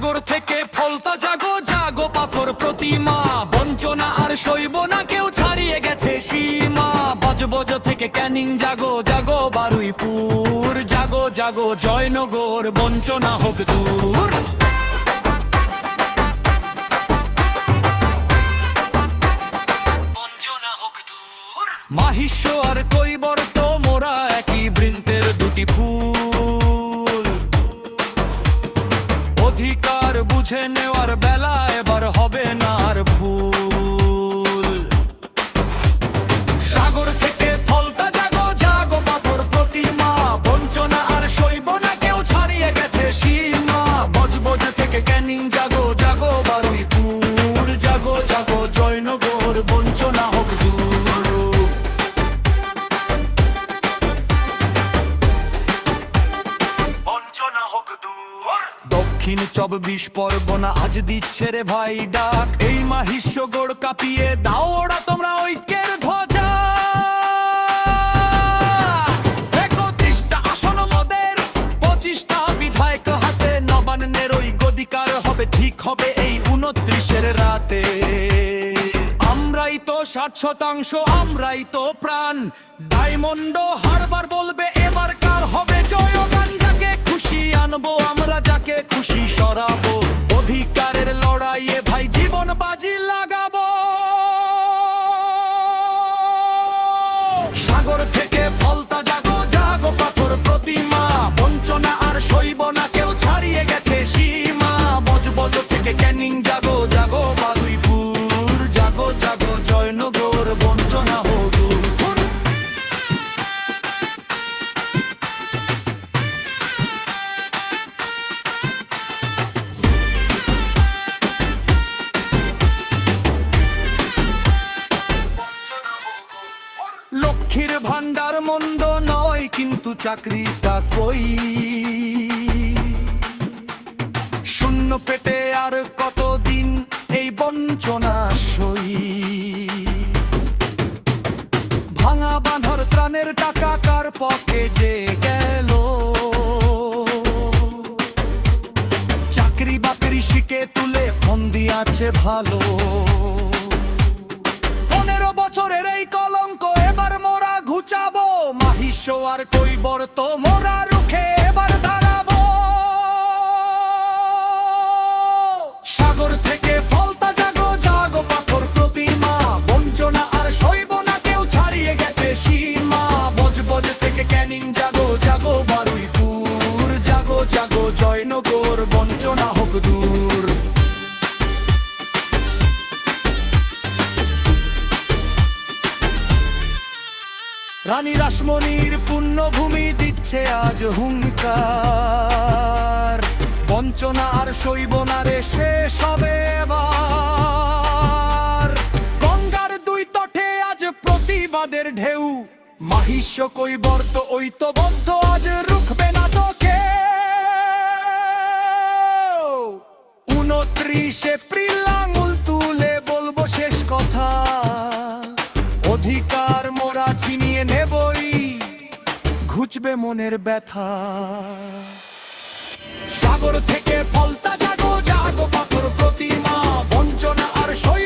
সাগর থেকে ফলতা জাগো জাগো পাথর প্রতিমা, বঞ্চনা আর সইব না কেউ, ছাড়িয়ে গেছে সীমা। বজবজ থেকে ক্যানিং জাগো জাগো বারুইপুর, জাগো জাগো জয়নগর, বঞ্চনা হোক দূর। মাহিষ্য আর কৈবর্ত মোরা একই বৃন্তের দুটি ফুল, অধিকার বুঝে নেওয়ার বেলা এবার হবে না আর ভুল। সাগর থেকে ফলতা জাগো জাগো পাথর প্রতিমা, বঞ্চনা আর সইব না কেউ, ছাড়িয়ে গেছে সীমা। বজবজ থেকে ক্যানিং জাগো জাগো বারুইপুর, জাগো জাগো জয়নগর, বঞ্চনা হোক দূর। দক্ষিণ 24 পরগনা আজ দিচ্ছে রে ভাই ডাক, এই মাহিষ্য গোড় কাঁপিয়ে দাও ওরা তোমরা ঐক্যের ধ্বজা। 31টা আসন মোদের, 25টা বিধায়ক হাতে, নবান্নের ওই গদিকার হবে, ঠিক হবে এই 29-এর রাতে। আমরাই তো 60%, আমরাই তো প্রাণ, ডায়মন্ড হারবার বলবে এবার কার হবে জয়গান। যাকে খুশি আনবো আমরা, যাকে খুশি সরাবো, অধিকারের লড়াইয়ে ভাই জীবন বাজি লাগাবো। সাগর থেকে ফলতা জাগো জাগো পাথর প্রতিমা, বঞ্চনা আর সইব না কেউ, ছাড়িয়ে গেছে সীমা। বজবজ থেকে ক্যানিং জাগো জাগো বারুইপুর, জাগো জাগো জয়নগর, বঞ্চনা হোক দূর। লক্ষ্মীর ভান্ডার মন্দ নয়, কিন্তু চাকরিটা কই, শূন্য পেটে আর কতদিন এই বঞ্চনা সই। ভাঙা বাঁধর ত্রাণের টাকা কার পকে যে গেল, চাকরি বাকরি শিখে তুলে ফন্দি আছে ভালো। 15 বছরের এই কলঙ্ক এবার মোরা ঘুচাবো, মাহিষ্য আর কৈবর্ত মোরা রুখে এবার দাঁড়াবো। সাগর থেকে ফলতা জাগো জাগো পাথর প্রতিমা, বঞ্চনা আর সইব না কেউ, ছাড়িয়ে গেছে সীমা। বজবজ থেকে ক্যানিং জাগো জাগো বারুইপুর, জাগো জাগো জয়নগর, বঞ্চনা হোক দূর। রানী রাসমণির পুণ্যভূমি দিচ্ছে আজ হুঙ্কার, বঞ্চনা আর সইব না রে শেষ হবে এবার। গঙ্গার দুই তটে আজ প্রতিবাদের ঢেউ, মাহিষ্য কৈবর্ত ঐক্যবদ্ধ আজ রুখবে না তোকে। 29 এপ্রিল আঙুল তুলে বলবো শেষ কথা, অধিকার মোরা ছিনিয়ে নেবই, ঘুচবে মনের ব্যথা। সাগর থেকে ফলতা জাগো জাগো পাথর প্রতিমা, বঞ্চনা আর সই